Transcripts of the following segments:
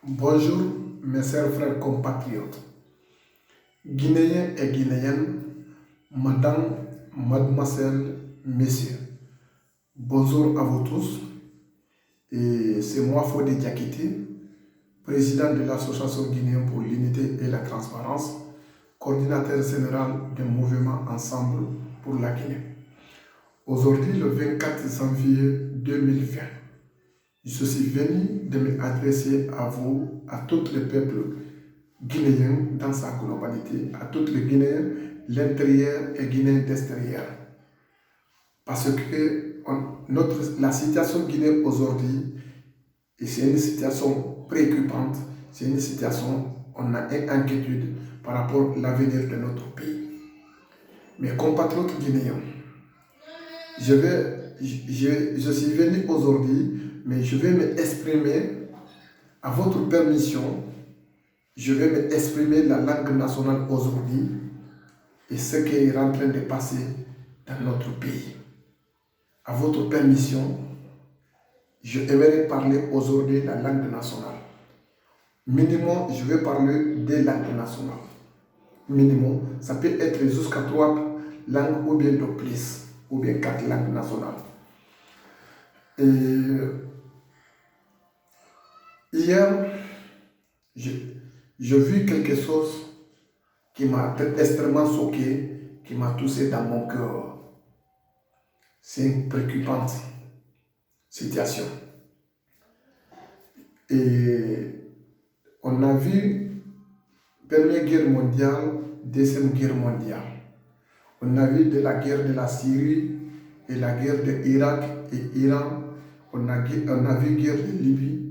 Bonjour mes chers frères compatriotes, Guinéens et Guinéennes, Madame, Mademoiselle, Messieurs. Bonjour à vous tous. Et c'est moi Fodé Diakité, président de l'Association guinéenne pour l'unité et la transparence, coordinateur général du mouvement Ensemble pour la Guinée. Aujourd'hui, le 24 janvier 2020, je suis venu de m'adresser à vous, à tous les peuples guinéens dans sa globalité, à tous les Guinéens, l'intérieur et Guinéens d'extérieur. Parce que la situation guinéenne aujourd'hui, c'est une situation préoccupante, c'est une situation, on a une inquiétude par rapport à l'avenir de notre pays. Mes compatriotes guinéens, je suis venu aujourd'hui, mais je vais m'exprimer, à votre permission, je vais m'exprimer la langue nationale aujourd'hui et ce qui est en train de passer dans notre pays. À votre permission, je aimerais parler aujourd'hui la langue nationale. Minimum, je vais parler des langues nationales. Minimum, ça peut être jusqu'à 3 langues ou bien de plus, ou bien 4 langues nationales. Et hier, j'ai vu quelque chose qui m'a extrêmement choqué, qui m'a touché dans mon cœur. C'est une préoccupante situation. Et on a vu Première Guerre mondiale, Deuxième Guerre mondiale. On a vu de la guerre de la Syrie et la guerre de l'Irak et l'Iran. On a vu la guerre de Libye,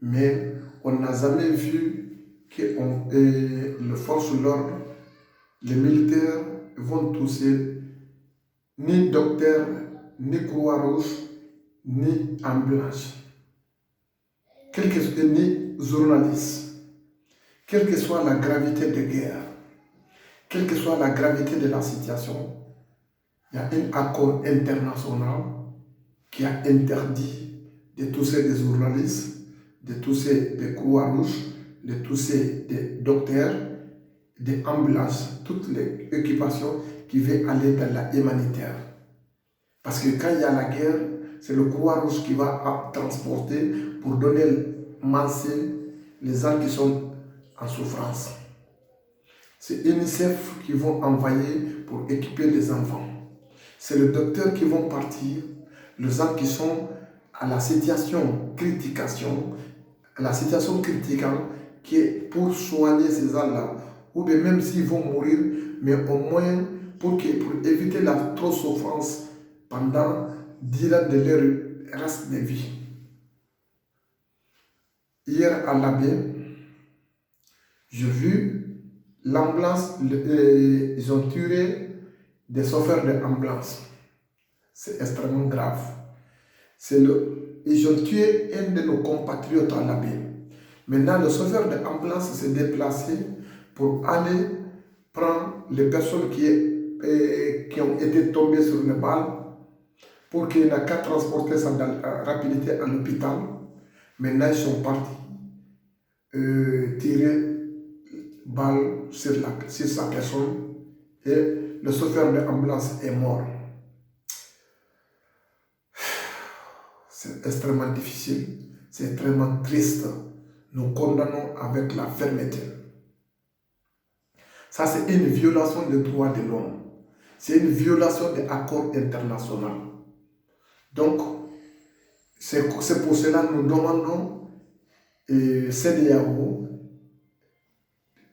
mais on n'a jamais vu que les forces de l'ordre, les militaires vont toucher ni docteur, ni Croix-Rouge, ni ambulance, ni journaliste. Quelle que soit la gravité de guerre, quelle que soit la gravité de la situation, il y a un accord international qui a interdit de toucher des journalistes, de toucher des Croix-Rouges, de toucher des docteurs, des ambulances, toutes les occupations qui veulent aller dans la humanitaire. Parce que quand il y a la guerre, c'est le Croix-Rouge qui va transporter pour donner manger les gens qui sont en souffrance. C'est UNICEF qui vont envoyer pour équiper les enfants. C'est le docteur qui vont partir, les gens qui sont à la situation critique, qui est pour soigner ces gens-là, ou bien même s'ils vont mourir, mais au moins pour éviter la trop souffrance pendant 10 ans de leur reste de vie. Hier à l'abbé, j'ai vu l'ambulance, ils ont tué des chauffeurs d'ambulance. C'est extrêmement grave. Ils ont tué un de nos compatriotes à l'abbé. Maintenant, le chauffeur d'ambulance s'est déplacé pour aller prendre les personnes qui ont été tombées sur les balles pour qu'il n'a qu'à transporter ça dans la rapidité à l'hôpital. Maintenant, ils sont partis tirer balle sur sa personne et le chauffeur d'ambulance est mort. C'est extrêmement difficile, c'est extrêmement triste. Nous condamnons avec la fermeté. Ça, c'est une violation des droits de l'homme. C'est une violation des accords internationaux. Donc, c'est pour cela que nous demandons CEDEAO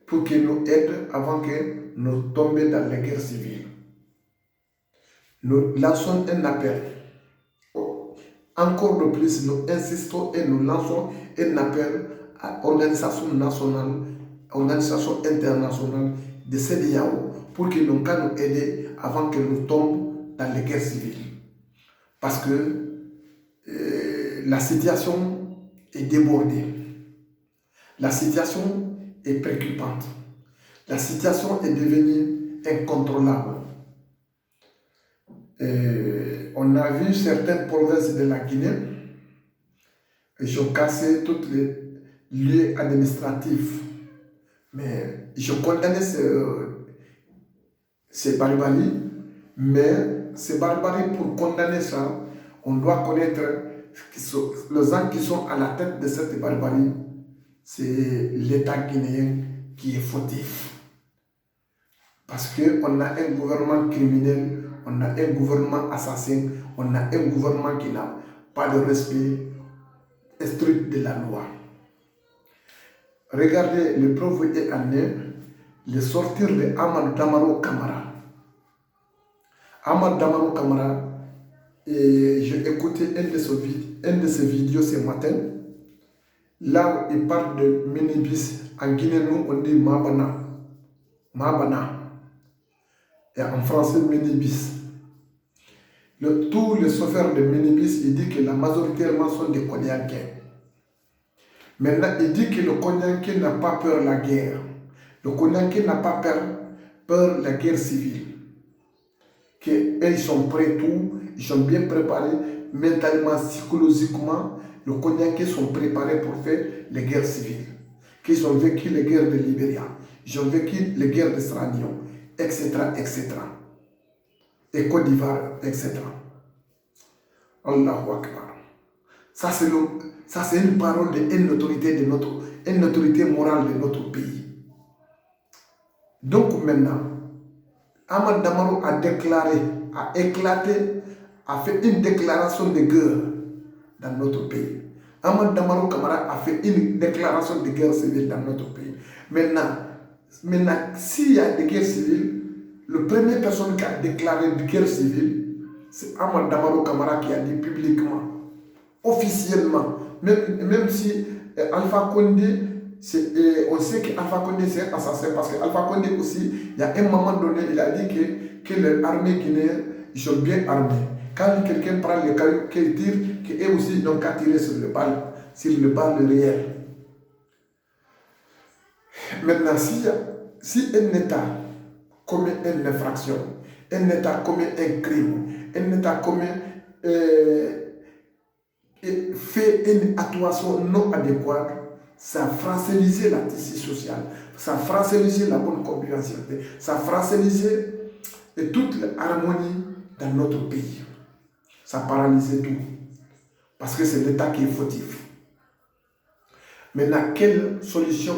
pour qu'il nous aide avant que nous tombions dans la guerre civile. Nous lançons un appel. Encore de plus, nous insistons et nous lançons un appel à l'organisation nationale, organisation internationale de CEDEAO pour qu'ils nous aider avant que nous tombions dans les guerres civiles. Parce que la situation est débordée. La situation est préoccupante. La situation est devenue incontrôlable. On a vu certaines provinces de la Guinée, ils ont cassé toutes lieu administratif. Mais je condamne ces barbaries, mais ces barbaries, pour condamner ça, on doit connaître les gens qui sont à la tête de cette barbarie. C'est l'État guinéen qui est fautif. Parce qu'on a un gouvernement criminel, on a un gouvernement assassin, on a un gouvernement qui n'a pas de respect strict de la loi. Regardez le preuve est amené, le sortir de Ahmad Damaro Camara. Ahmad Damaro Camara, j'ai écouté un de ses vidéos ce matin, là où il parle de minibus. En Guinée, nous on dit Mabana. Mabana. Et en français, minibus. Tous les chauffeurs de minibus, il dit que la majoritairement sont des Koniankais. Maintenant, il dit que le Konyanké n'a pas peur de la guerre. Le Konyanké n'a pas peur de la guerre civile. Qu'ils sont prêts tout, ils sont bien préparés mentalement, psychologiquement. Le Konyanké sont préparés pour faire les guerres civiles. Qu'ils ont vécu les guerres de Libéria, ils ont vécu les guerres de Sranion, etc., etc. Et Côte d'Ivoire, etc. Allahu Akbar. Ça, c'est une parole d'une autorité, une autorité morale de notre pays. Donc maintenant, Ahmad Damaro a déclaré, a éclaté, a fait une déclaration de guerre dans notre pays. Ahmad Damaro Camara a fait une déclaration de guerre civile dans notre pays. Maintenant, s'il y a des guerres civiles, la première personne qui a déclaré une guerre civile, c'est Ahmad Damaro Camara qui a dit publiquement, officiellement, même si Alpha Condé, on sait qu'Alpha Condé c'est assassin, parce qu'Alpha Condé aussi, il y a un moment donné, il a dit que l'armée guinéenne, ils sont bien armés. Quand quelqu'un prend le caillou, qu'il tire, qu'eux aussi n'ont qu'à tirer sur le bal réel. Maintenant, si un État commet une infraction, un État commet un crime, un État fait une actuation non adéquate, ça fragilisait la tissu social, ça fragilisait la bonne convivialité, ça fragilisait toute l'harmonie dans notre pays. Ça paralysait tout. Parce que c'est l'État qui est fautif. Maintenant, quelle solution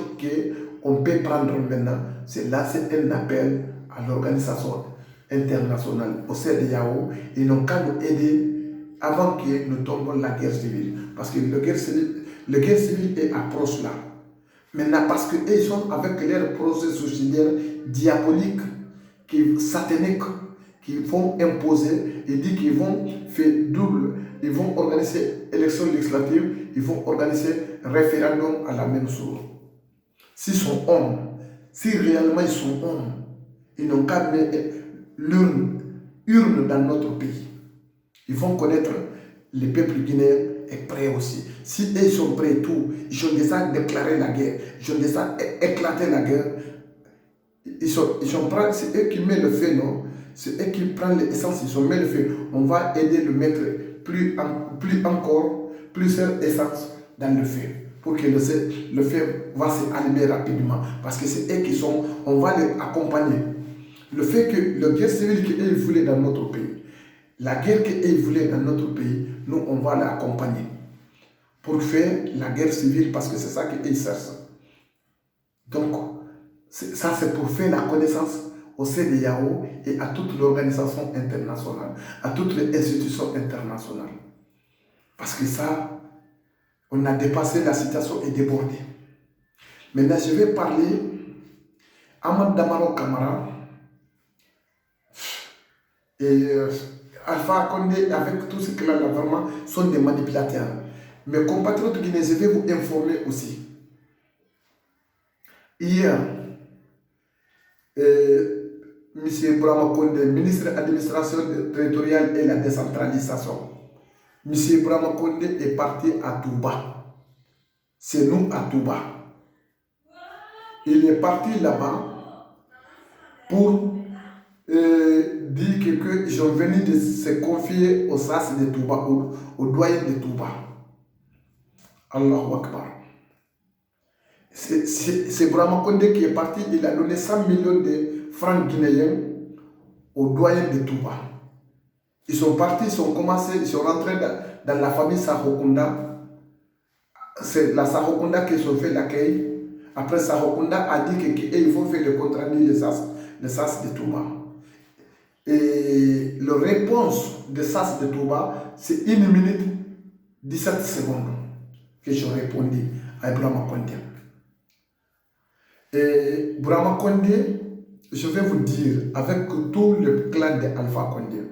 qu'on peut prendre maintenant? C'est un appel à l'organisation internationale, au CEDEAO. Ils n'ont qu'à nous aider avant que nous tombions la guerre civile. Parce que la guerre civile est approche là. Maintenant, parce qu'ils sont avec leurs projets suicidaires diaboliques, sataniques, qui vont imposer, et dit qu'ils vont faire double, ils vont organiser élection législative, ils vont organiser référendum à la même chose. S'ils sont hommes, si réellement ils sont hommes, ils n'ont qu'à mettre l'urne dans notre pays. Ils vont connaître le peuple guinéen est prêt aussi. Si ils sont prêts tout, ils ont déjà déclaré la guerre, ils ont déjà éclaté la guerre. Ils sont prêts, c'est eux qui mettent le feu, non? C'est eux qui prennent l'essence, ils ont mis le feu. On va aider le mettre plus essence dans le feu. Pour que le feu va s'allumer rapidement. Parce que c'est eux qui sont, on va les accompagner. Le fait que la guerre civile qu'ils voulaient dans notre pays, la guerre qu'ils voulaient dans notre pays, nous on va l'accompagner. Pour faire la guerre civile, parce que c'est ça qu'ils cherchent. Donc, ça c'est pour faire la connaissance au CEDEAO et à toute l'organisation internationale, à toutes les institutions internationales. Parce que ça, on a dépassé, la situation est débordée. Maintenant, je vais parler Ahmad Damaro Camara et Alpha Condé, avec tout ce qu'il a là, vraiment, sont des manipulateurs. Mes compatriotes guinéens, je vais vous informer aussi. Hier, M. Brahma Condé, ministre de l'administration territoriale et la décentralisation, M. Brahma Condé est parti à Touba. C'est nous à Touba. Il est parti là-bas pour dire qu'ils sont venus de se confier au SAS de Touba, au doyen de Touba. Allahu Akbar. C'est Brahma Condé qui est parti, il a donné 100 millions de francs guinéens aux doyens de Touba. Ils sont partis, ils sont rentrés dans la famille Sahokunda. C'est la Sahokunda qui ont fait l'accueil. Après, Sahokunda a dit qu'il faut faire le contrat les SAS de Touba. Et la réponse de SAS de Touba, c'est 1 minute 17 secondes que j'ai répondu à Brahma Condé. Et Brahma Condé, je vais vous dire, avec tout le clan de Alpha Condé,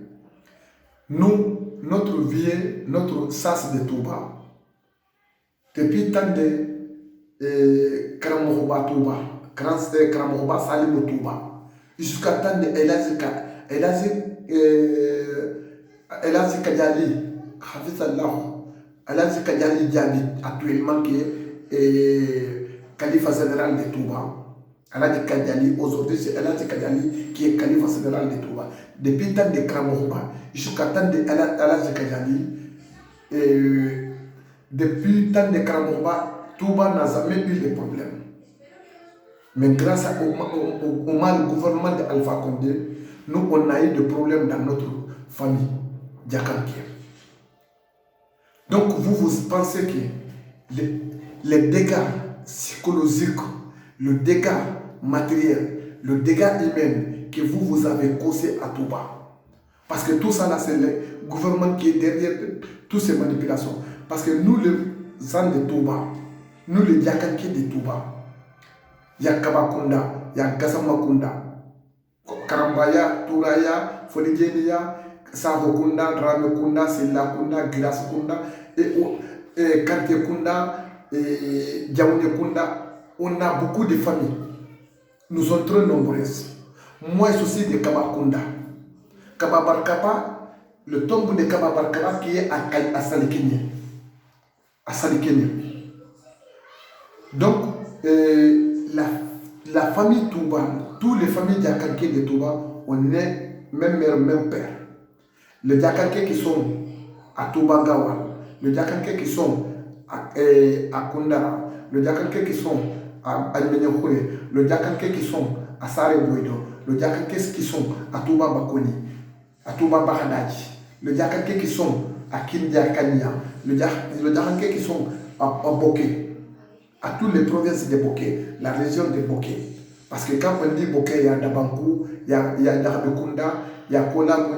nous, notre vie, notre SAS de Touba, depuis tant de Karamohoba Touba, Karamohoba Salimou Touba, jusqu'à tant de Elazi Kadjali, Elazi Kadjali Diaby, actuellement qui est calife général de Touba. Elazi Kadjali, aujourd'hui c'est Elazi Kadjali qui est calife général de Touba. Depuis tant de Karamohoba, jusqu'à tant de Elazi Kadjali, depuis tant de Karamohoba, Touba n'a jamais eu de problème. Mais grâce au mal gouvernement de Alpha Condé, nous on a eu des problèmes dans notre famille Diakanké. Donc vous pensez que les dégâts psychologiques, le dégât matériel, le dégât humain que vous avez causé à Touba, parce que tout ça là c'est le gouvernement qui est derrière toutes ces manipulations. Parce que nous les gens de Touba, nous les Diakanké de Touba, il y a Kabakunda, il y a Gazamakunda, Karambaya, Touraya, Foligenia, Sahokunda, Dramekunda, Silakunda, Girasukunda, et Kantekunda, et Diaounekunda. On a beaucoup de familles. Nous sommes très nombreuses. Moi, je suis de Kabakunda. Kababarkaba, le tombeau de Kababarkaba qui est à Salikényé. À Salikényé. Donc, la famille Touba, toutes les familles Diakanké de Touba, on est même mère, même père. Les Diakanké qui sont à Touba Gawal, les Diakanké qui sont à Kundara, les Diakanké qui sont à Menyakure, les Diakanké qui sont à Sare Boido, les Diakanké qui sont à Touba Bakoni, à Touba Bahadaji, les Diakanké qui sont à Kindia Kanya, les Diakanké qui sont à Boké, à toutes les provinces de Boké, la région de Boké. Parce que quand on dit Boké, il y a Dabankou, il y a Darbekunda, il y a Kolagoni,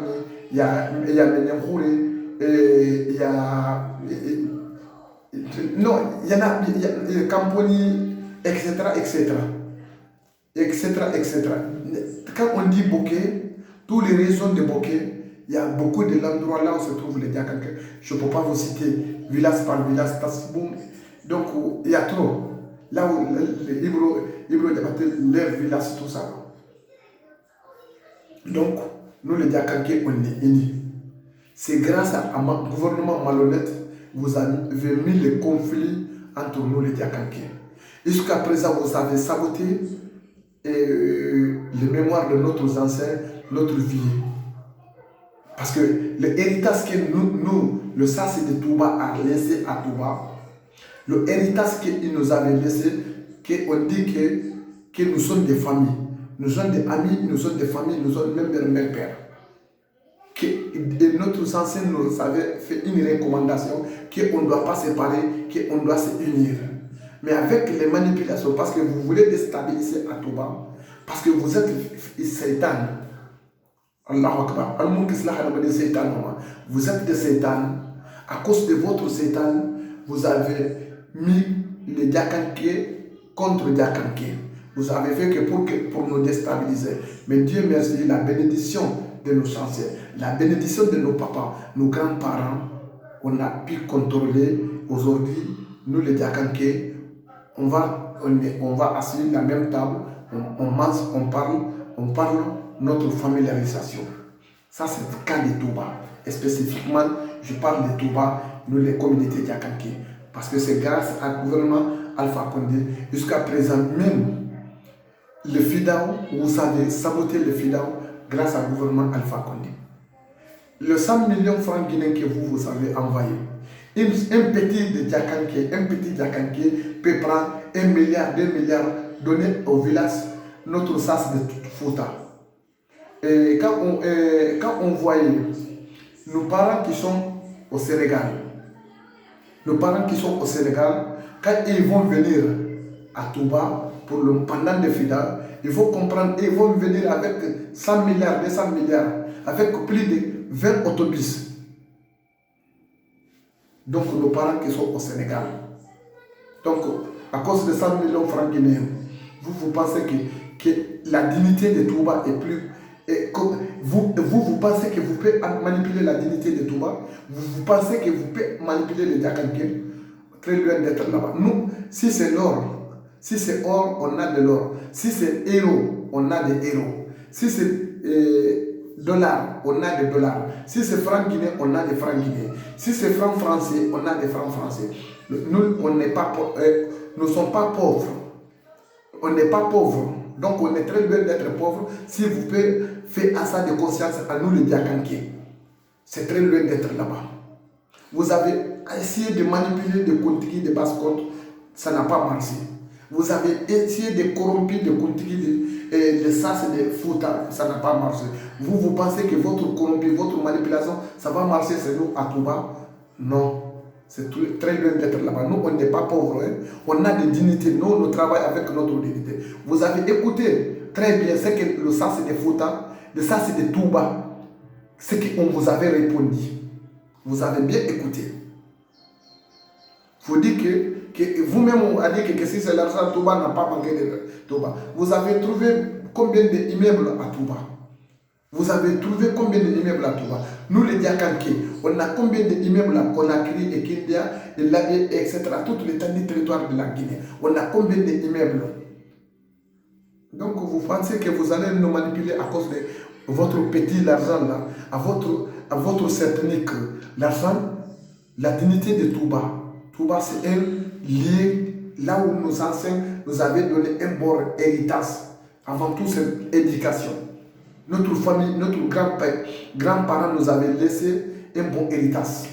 il y a Menyakure, il y a. Non, il y en a Kamponi, etc., etc. etc., etc. Quand on dit Boké, toutes les régions de Boké, il y a beaucoup de l'endroit là où se trouvent les Diakanké. Je ne peux pas vous citer village par village, Tasboum. Donc, il y a trop. Là où les Ibro débattent leur village, tout ça. Donc, nous les Diakanké, on est unis. C'est grâce à un gouvernement malhonnête vous avez mis les conflits entre nous les Diakanké. Jusqu'à présent, vous avez saboté les mémoires de nos anciens, notre vie. Parce que l'héritage que nous, le SAS de Touba a laissé à Touba, le héritage qu'il nous avait laissé, qu'on dit que nous sommes des familles, nous sommes des amis, nous sommes des familles, nous sommes même pères. Et notre ancien nous avait fait une recommandation qu'on ne doit pas se séparer, qu'on doit se unir. Mais avec les manipulations, parce que vous voulez déstabiliser à Touba, parce que vous êtes Satan. Allahu Akbar. Vous êtes des Satan. À cause de votre Satan, vous avez mis les Diakanké contre Diakanké. Vous avez fait que pour nous déstabiliser. Mais Dieu merci, la bénédiction de nos chanceliers, la bénédiction de nos papas, nos grands-parents, on a pu contrôler aujourd'hui, nous les Diakanké, on va assurer la même table, on mange, on parle notre familiarisation. Ça c'est le cas de Touba. Et spécifiquement, je parle de Touba, nous les communautés Diakanké. Parce que c'est grâce au gouvernement Alpha Condé, jusqu'à présent même, le FIDAO, vous avez saboté le FIDAO grâce au gouvernement Alpha Condé. Le 100 millions de francs guinéens que vous avez envoyé, un petit Diakanké peut prendre 1 milliard, 2 milliards donnés au village, notre sas de Fouta. Et quand on voyait nos parents qui sont au Sénégal, quand ils vont venir à Touba pour le pendant de Fida, il faut comprendre, ils vont venir avec 100 milliards, 200 milliards, avec plus de 20 autobus. Donc nos parents qui sont au Sénégal. Donc à cause de 100 millions de francs guinéens, vous pensez que la dignité de Touba est plus... vous pensez que vous pouvez manipuler la dignité de Touba? Vous pensez que vous pouvez manipuler les Diakanké? Très loin d'être là-bas. Nous, si c'est l'or, si c'est or, on a de l'or. Si c'est héros, on a des héros. Si c'est dollars, on a des dollars. Si c'est francs guinéens, on a des francs guinéens. Si c'est francs français, on a des francs français. Nous, on n'est pas, nous ne sommes pas pauvres. On n'est pas pauvres. Donc on est très loin d'être pauvres. Si vous pouvez faire assas de conscience à nous les Diakanké, c'est très loin d'être là-bas. Vous avez essayé de manipuler des Kontiki de basse-côte, ça n'a pas marché. Vous avez essayé de corrompre des Kontiki de sas et de Fouta, ça n'a pas marché. Vous pensez que votre corrompu, votre manipulation, ça va marcher chez nous à Touba? Non. C'est très loin d'être là-bas. Nous, on n'est pas pauvres. Hein. On a des dignités. Nous travaillons avec notre dignité. Vous avez écouté très bien ce que le sas de Fouta, le sas de Touba, ce qu'on vous avait répondu. Vous avez bien écouté. Vous dites que vous-même, on a dit que si c'est l'argent, Touba n'a pas manqué de Touba. Vous avez trouvé combien d'immeubles à Touba? Vous avez trouvé combien d'immeubles à Touba? Nous, les Diakanké, on a combien d'immeubles à Conakry et Kindia, et Labé, etc. Tout l'étendue territoire de la Guinée. On a combien d'immeubles? Donc, vous pensez que vous allez nous manipuler à cause de votre petit argent là, à votre certitude. L'argent, la dignité de Touba. Touba, c'est un lieu là où nos anciens nous avaient donné un bon héritage. Avant tout, c'est éducation. Notre famille, notre grand-parents nous avaient laissé un bon héritage.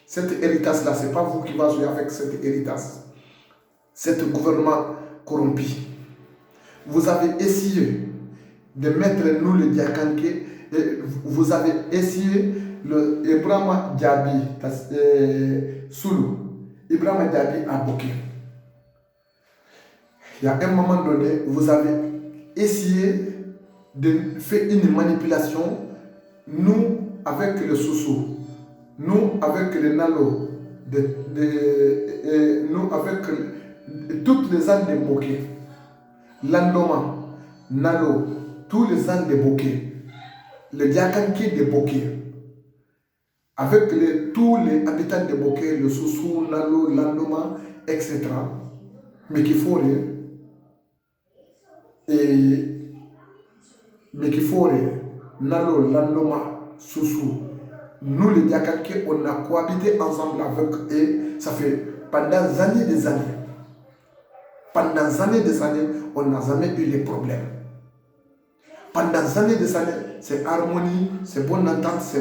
Cet héritage-là, ce n'est pas vous qui va jouer avec cet héritage. Cet gouvernement corrompu. Vous avez essayé de mettre nous les Diakanké, vous avez essayé le Ibrahima Diaby Soulou, Ibrahima Diaby à Boké. Il y a un moment donné, vous avez essayé de faire une manipulation, nous avec le Soussou, nous avec le Nalo, nous avec toutes les ânes de Boké, Landoma, Nalo, tous les ânes de Boké, les Diakanké de Boké, avec tous les habitants de Boké, le Soussou, Nalo, Landoma, etc. Mais qu'il faut Nalo, Landoma, Soussou, nous les Diakanké, on a cohabité ensemble avec eux, ça fait pendant des années des années. Pendant des années, on n'a jamais eu les problèmes. Pendant des années, c'est harmonie, c'est bonne entente,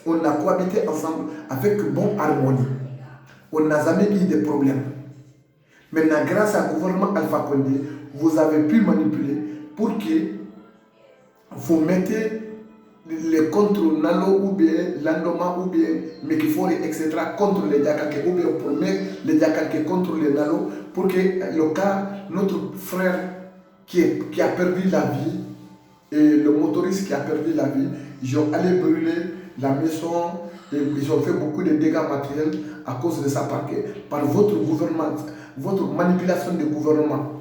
on a cohabité ensemble avec bonne harmonie. On n'a jamais eu de problèmes. Maintenant, grâce au gouvernement Alpha Condé, vous avez pu manipuler pour que vous mettez les contre Nalo ou bien Landoma ou bien Mekifori, etc. contre les Diakanké ou bien pour mettre les Diakanké contre les Nalo pour que le cas, notre frère qui a perdu la vie et le motoriste qui a perdu la vie, ils ont allé brûler la maison et ils ont fait beaucoup de dégâts matériels à cause de ça par votre gouvernement, votre manipulation du gouvernement.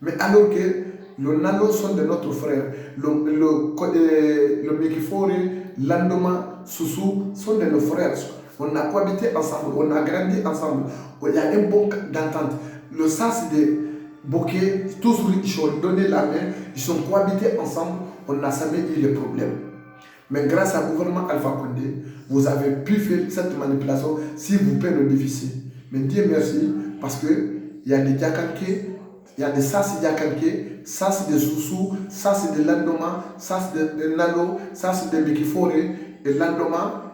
Mais alors que le Nalo sont de notre frère, le Mekifori, Landoma, Soussou sont de nos frères. On a cohabité ensemble, on a grandi ensemble. Il y a un bon d'entente. Le sas de Boké, tous ils ont donné la main, ils ont cohabité ensemble, on n'a jamais eu de problème. Mais grâce au gouvernement Alpha Condé, vous avez pu faire cette manipulation si vous payez le déficit. Mais Dieu merci, parce qu'il y a des Diakanké, il y a des sas Diakanké, sas de Soussou, sas de Landoma, sas de Nalo, sas de Mekifori, et Landoma,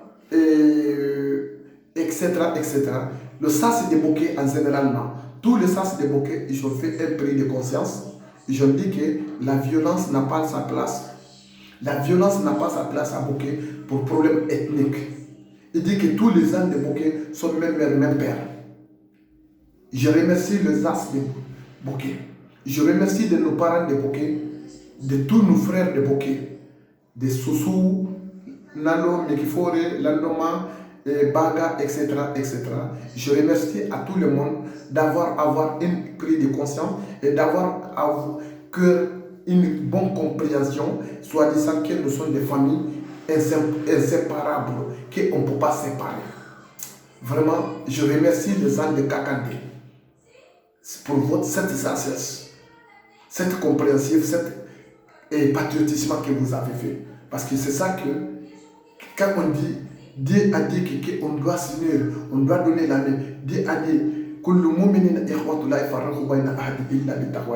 etc., etc. Le sas de Boké en généralement, tous les sas de Bokeh, ils ont fait un prix de conscience. Ils ont dit que la violence n'a pas sa place. La violence n'a pas sa place à Bokeh pour problème ethnique. Il dit que tous les ânes de Bokeh sont même mère, même père. Je remercie les as de Bokeh. Je remercie de nos parents de Bokeh, de tous nos frères de Bokeh, de Soussou, Nalo, Mekifore, Landoma, Baga, etc., etc. Je remercie à tout le monde d'avoir une prise de conscience et d'avoir une bonne compréhension, soit disant que nous sommes des familles inséparables, qu'on ne peut pas séparer. Vraiment, je remercie les ânes de Kakandé pour cette sagesse, cette compréhension, cet patriotisme que vous avez fait. Parce que c'est ça que, quand on dit, Dieu a dit qu'on doit s'unir, on doit donner la main. Dieu a dit,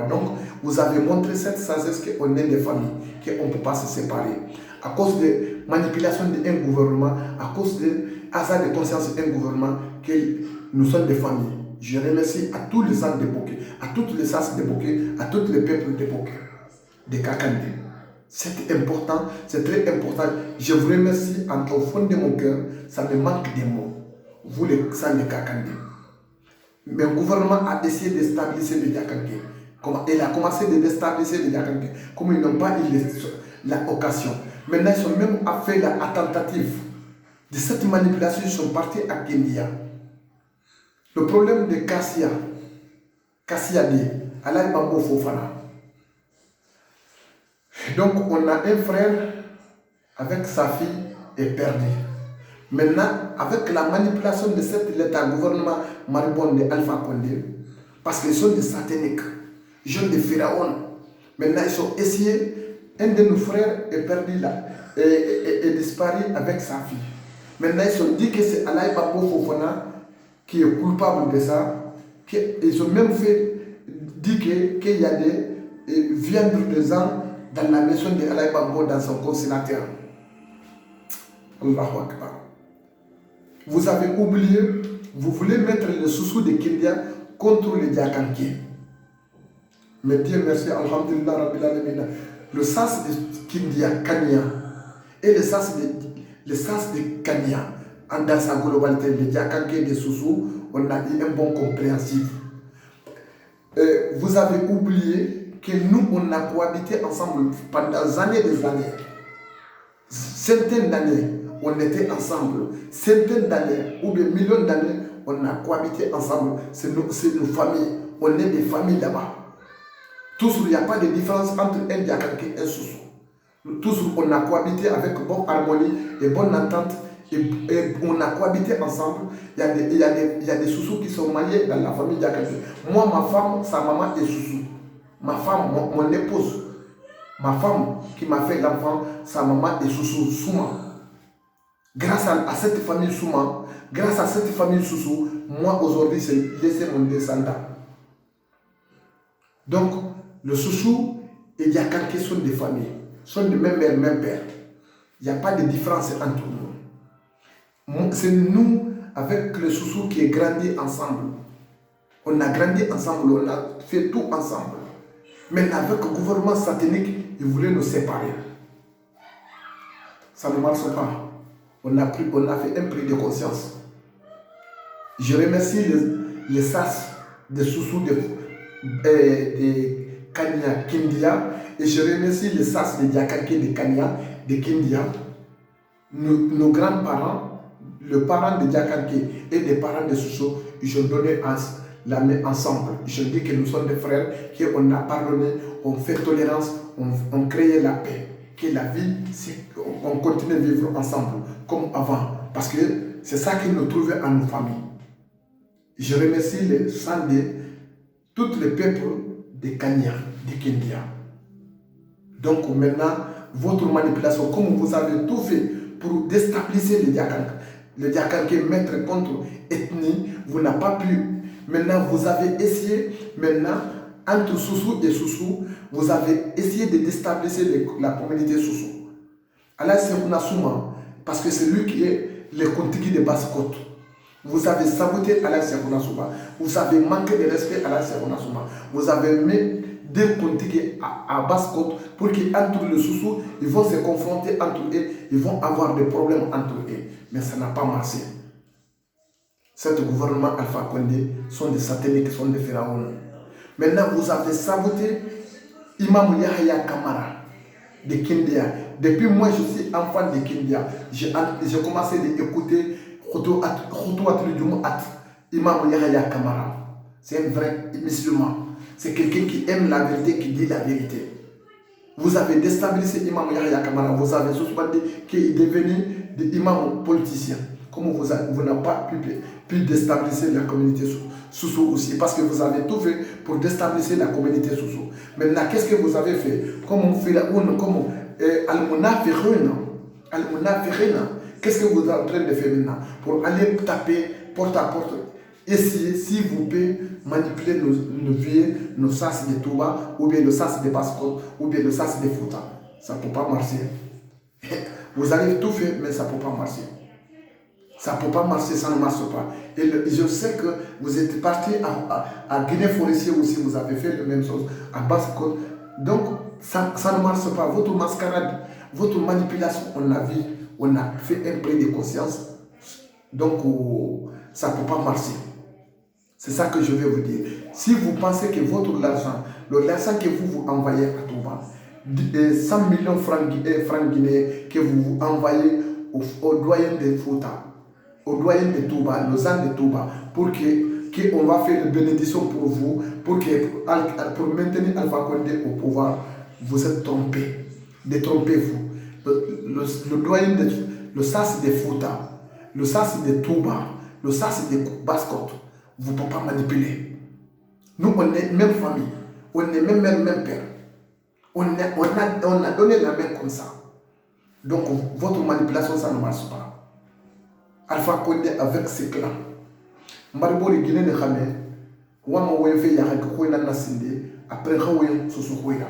donc, vous avez montré cette sagesse qu'on est des familles, qu'on ne peut pas se séparer. À cause de manipulation d'un gouvernement, à cause de hasard de conscience d'un gouvernement, que nous sommes des familles. Je remercie à tous les âmes de Bokeh, à toutes les sas de Bokeh, à tous les peuples de Bokeh, de Kakandé. C'est important, c'est très important. Je vous remercie au fond de mon cœur. Ça me manque des mots. Vous les sas de Kakandé. Mais le gouvernement a essayé de stabiliser les Diakanké. Il a commencé de déstabiliser les Diakanké. Comme ils n'ont pas eu l'occasion. Maintenant, ils ont même fait la tentative. De cette manipulation, ils sont partis à Kenya. Le problème de Kassia D, Alain Bambo Fofana. Donc, on a un frère avec sa fille est perdu. Maintenant, avec la manipulation de l'État gouvernement maribond de Alpha Condé, parce qu'ils sont des sataniques, jeunes de Pharaon. Maintenant, ils ont essayé, un de nos frères est perdu là, et disparu avec sa fille. Maintenant, ils ont dit que c'est Alain Bambo Fofana qui est coupable de ça. Ils ont même dit qu'il y a des viandes de gens dans la maison de Alain Bambo dans son consulateur. Allahu Akbar. Vous avez oublié, vous voulez mettre le Soussou de Kindia contre les Diakanké. Mais Dieu merci, Alhamdulillah Rabbil Alamin. Le sas de Kindia, Kanya, et le sas de Kanya, dans sa globalité, les Diakanké de Soussou, on a eu un bon compréhensif. Vous avez oublié que nous, on a cohabité ensemble pendant des années. Centaines d'années, on était ensemble. Centaines d'années, ou bien millions d'années, on a cohabité ensemble. C'est nos familles. On est des familles là-bas. Toujours, il n'y a pas de différence entre un Diakanké et un Soussou. Toujours, on a cohabité avec bonne harmonie et bonne entente. Et on a cohabité ensemble. Il y a des Soussous qui sont mariés dans la famille Diakanké. Moi, ma femme, sa maman est Soussou. Ma femme, mon épouse, ma femme qui m'a fait l'enfant, sa maman est Soussou, Souma. Grâce à cette famille Souma, grâce à cette famille Soussou, moi aujourd'hui, c'est laissé mon descendant. Donc, le Soussou et Diakanké sont des familles, sont de même mère, même père. Il n'y a pas de différence entre nous. C'est nous, avec le Soussou, qui est grandi ensemble. On a grandi ensemble, on a fait tout ensemble. Mais avec le gouvernement satanique, il voulait nous séparer. Ça ne marche pas. On a fait un prix de conscience. Je remercie les sas de Soussou de Kanya, Kindia, et je remercie les sas de Diakanké de Kanya, de Kindia. Nos grands-parents, le parent de Diakanké et les parents de Soussou, ils ont donné la main ensemble. Je dis que nous sommes des frères, qu'on a pardonné, on fait tolérance, on crée la paix. Que la vie, on continue à vivre ensemble, comme avant. Parce que c'est ça qui nous trouvait en nos familles. Je remercie les sang de tous les peuples de Kenya, de Kindia. Donc maintenant, votre manipulation, comme vous avez tout fait pour déstabiliser les Diakanké, mettre contre ethnie, vous n'avez pas pu. Maintenant, vous avez essayé, entre Soussou et Soussou, vous avez essayé de déstabiliser la communauté Soussou. Alors c'est Souma, parce que c'est lui qui est le Kontiki de Basse-Côte. Vous avez saboté Alain Sekouna Souba. Vous avez manqué de respect à Alain Sekouna Souba. Vous avez mis des politiques à basse côte pour qu'entre les sous-sous, ils vont se confronter entre eux, ils vont avoir des problèmes entre eux. Mais ça n'a pas marché. Cet gouvernement Alpha Condé sont des sataniques, sont des pharaons. Maintenant, vous avez saboté Imam Yahya Kamara de Kindia. Depuis moi, je suis enfant de Kindia. J'ai commencé à écouter Imam Yahya Kamara. C'est un vrai musulman. C'est quelqu'un qui aime la vérité, qui dit la vérité. Vous avez déstabilisé Imam Yahya Kamara. Vous avez suspendé qu'il est devenu des imams politiciens. Comment vous n'avez pas pu déstabiliser la communauté Soussou aussi, parce que vous avez tout fait pour déstabiliser la communauté Soussou. Maintenant, qu'est-ce que vous avez fait? Comme Al-Munafiqina, qu'est-ce que vous êtes en train de faire maintenant? Pour aller taper porte à porte, essayer, s'il vous plaît, manipuler nos vieux, nos sas de Touba, ou bien le sas de Basse-Côte, ou bien le sas de Fouta. Ça ne peut pas marcher. Vous avez tout fait, mais ça ne peut pas marcher. Ça ne peut pas marcher, ça ne marche pas. Et je sais que vous êtes parti à Guinée-Forestier aussi, vous avez fait la même chose, à Basse-Côte. Donc, ça ne marche pas. Votre mascarade, votre manipulation, on a vu, on a fait un prêt de conscience. Donc, ça ne peut pas marcher. C'est ça que je vais vous dire. Si vous pensez que votre argent, l'argent que vous envoyez à Touba, 100 millions de francs guinéens que vous envoyez au doyen de Fouta, au doyen de Touba, nos gens de Touba, pour qu'on va faire une bénédiction pour vous, pour maintenir Alpha Condé au pouvoir, vous êtes trompés. Détrompez-vous. Le doyen de le sas de Fouta, le sas de Touba, le sas de Basse-Côte, vous ne pouvez pas manipuler. Nous, on est même famille, on est même mère, même père. On a donné la main comme ça. Donc, votre manipulation, ça ne marche pas. Alpha Condé avec ses clans. Maribori Guinée ne Khamé, Wama Wenfe Yahak Kouena Nasinde, après Hawen Sousouya.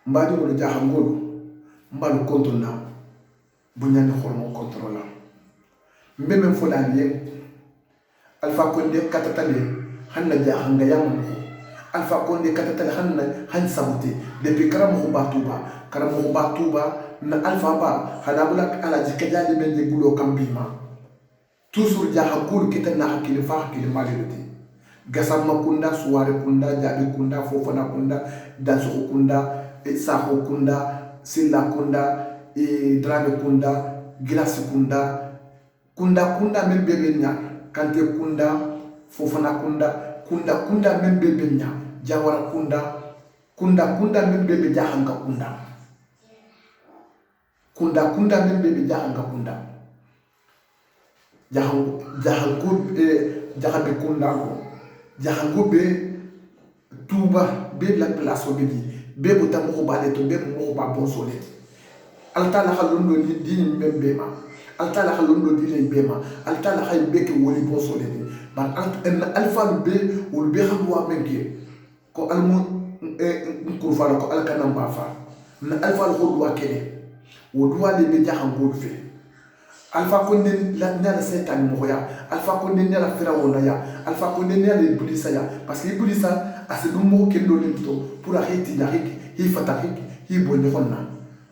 Mbadi ou le Jahangolo, Mbal Contona, Bunyan Hormon contrôlant. Même Folanier, Alpha Condé Katatale, Hanna Jahangayam, Alpha Condé Katatale Han Saboté, depuis Karamouba Touba, na Alpha Ba, Hadabula Aladjikaya de Bendegulo Kambima. Toujours Jahakul Kitana Hakilifa Kilimality. Gasama Kunda, Suare Kunda, Jabi Kunda, Fofana Kunda, Dasu Kunda, Saho Kunda, Silla Kunda, Drame Kunda, Gilas Kunda, Kunda Membebenya, Kante Kunda, Fofana Kunda Membebenya, Jawara Kunda Membebe Jahanga Kunda Membebe Jahanga Kunda. Jahabe Kunda, Jahangube, Touba, Be la place au Bedi, Be Botamour Baleto, Be Moba Bonsolet. Alta la Halondo di Mbema, Alta la Halondo di Bema, Alta la Haibeke Woli Bonsolet, but Alpha B ou le Berabou Menke, ko Almo Nkoufala, ko Alkanambafa, Alpha le Rodua Kene, ou doit les médias en fait. Alpha Condé n'a Satan Moya, Alpha Condé n'a la Feraonaya, Alpha Condé n'a les Boulisaya, parce que les Boulissa a ce nombre qui l'olito pour arrêter Yarik, Hifatarik, Hibonihona.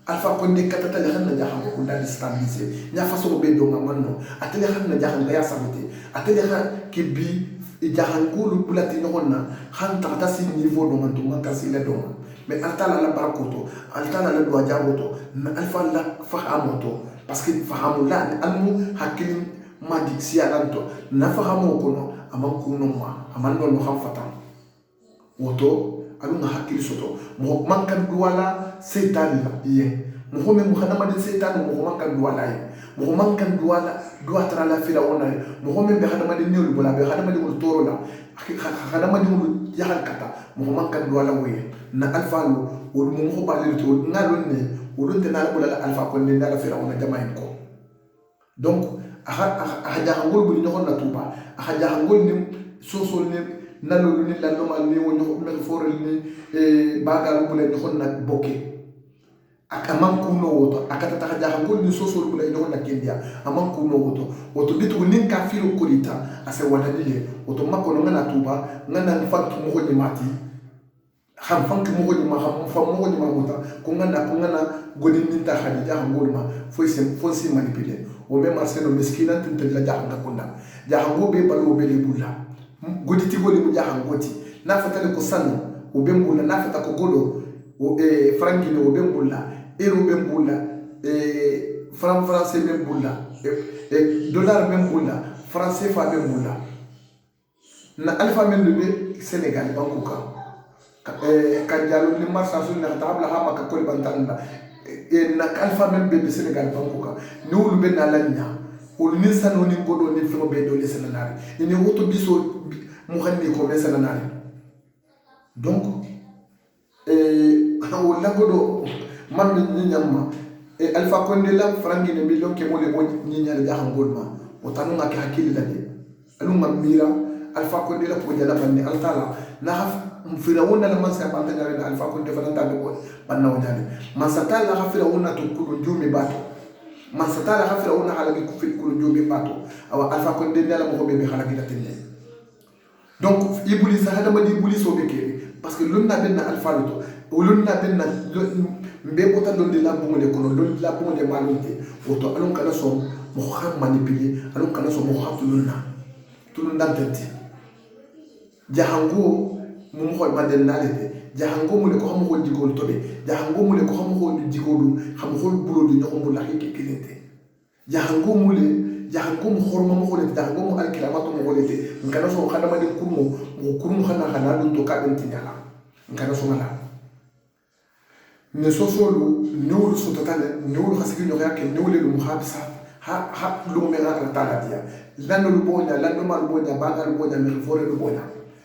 Alpha Condé Katata Yana Yahan Kunda déstabilisé, Nya façon Bédo Mamano, Atelihan Yahan Gaya Saboté, Atelihan Kibi, Yahankou, Pulatinona, Han Tartasi niveau de Mantouma Kassila Doma. Mais Altala la Barakoto, Altala la Douajaboto, Alpha la Fahamoto. Parce que Fahamoula, Almou, Hakim, Madik, Sialanto, Nafahamo Kono, Amankunoma, Amando Hamfatan. Woto, Aluna Hakil Soto, Mohamankan Douala, Setan, Yen, Mohamed Mohamed Setan, Mohamankan Douala, Mohamankan Douala, Douatra la Firaona, Mohamed Behanamadi Nulbola, Behanamadi Torola, Hanamadi Yahalkata, Mohamankan Douala Way, Na Alfalo, ou Mohobalito, Nalone. Alpha Condé n'a la Feraona Jamaïko. Donc, à Jahangol, vous n'avez pas Touba. À Jahangol, Soso, Nalo, la Loma, Néo, Merfor, Bagal, vous n'avez pas Boké. akaman kuno woto akata taka jahangol ni soso bula ino na kendia aman kuno woto bitu nin kafiru kulita ase wadadile woto makono ngana tuba ngana fanki mo ni mati ham fanki mo ni ma ham fa mo ni ma muta ko ngana godin nin ta khadi jahangol ma fosi manipule o me marseno miskina tin la jahanga kunda jahango be balo be le bulla goditi goli mu jahangoti na fatale ko sanu o be mbula na fata ko godo o franki no be mbula euro be mbula franc français be mbula dollar be mbula français fa be mbula na alpha men be Sénégal bankuka ka jalo ni marsa sun na tabla ha maka ko bantanda na alpha men be Sénégal bankuka no lu be na lanya o ni sanu ni godo ni fo be do le Sénégal ni woto biso mu xani ko be Sénégal donc o lagodo man ni nyamma alpha konde la frangi ne million ke mo le mo ni nyala jahangol ma o tanu ngaki hakili la de alu mamira alpha konde la ko jala banni altala na firawuna la man sa banta ngare alpha konde fa nda ko banna wonyane man sa tala ha firawuna to kudo jumi bato man sa tala ha firawuna halagi ku fil kudo jumi bato awa alpha konde la mo be halagi la tenne donc iblis hada ma di iblis o bekere parce que l'on a benna alpha luto o l'on a benna mbe bota don de la bonde kono don la bonde malonte oto alon kala so mo xam manipuler alon kala so mo xam tulun dantete jahango mo mo baden nalete jahango mo le ko xam ko digol tobe jahango mo le ko xam ko digolu xam ko bulo di ñoko mo la kelete jahango mo mo horma mo le jahango mo alkilamato mo lete ngana so xadama de kurmo xana dun to ka ben tinyala ngana so mala ne sosolu newulu sototale newulu hasiki nyoya ke newule lu muhabisa ha lu mera ala tala dia lando lu bonya lando mal bonya baga lu bonya mi fore lu bonya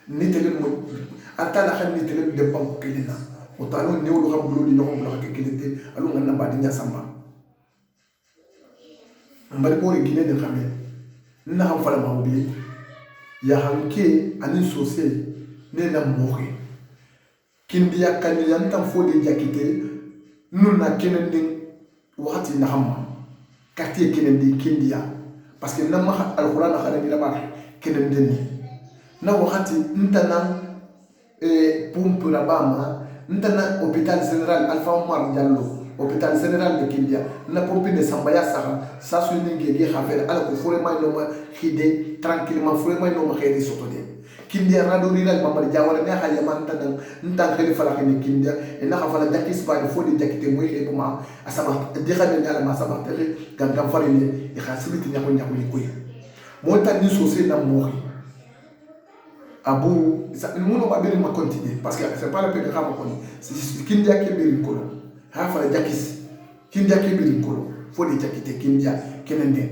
ni tele mo atala khan ni tele de banko kelina o talo newulu ha bulu di no bulu ha kelite alu ngana badi nya samba mbali ko gine de xamé na xam fala mawbi ya hanke ani sosé ne na moxé kindiya kani yantan fodi jakite nuna kenendin wakati na hamma kati kenendi kindiya parce que nama alquran khana ni laba kenendin na wakati ntana pompe la bama ntana hôpital général Alpha Omar Diallo hôpital général de Kindia na pompe de Sambaya Sara ça su ni ngege khafel ala ko fure may no ma khide tranquillement fure may no ma khedi sotode Kindia rado rilal mamari jawara ne khaya man tan ntan khali fala ni Kindia e na khafala jakis ba fo di jakite moy e buma asama di khane ni ala ma sama tere gam fari ni e khasibiti nyako ni koy mo tan ni sosé na mo abu ça le monde va bien ma continuer parce que c'est pas la peine de ramener c'est Kindia qui est bien ha fala jakis Kindia qui est bien fo di jakite Kindia kenende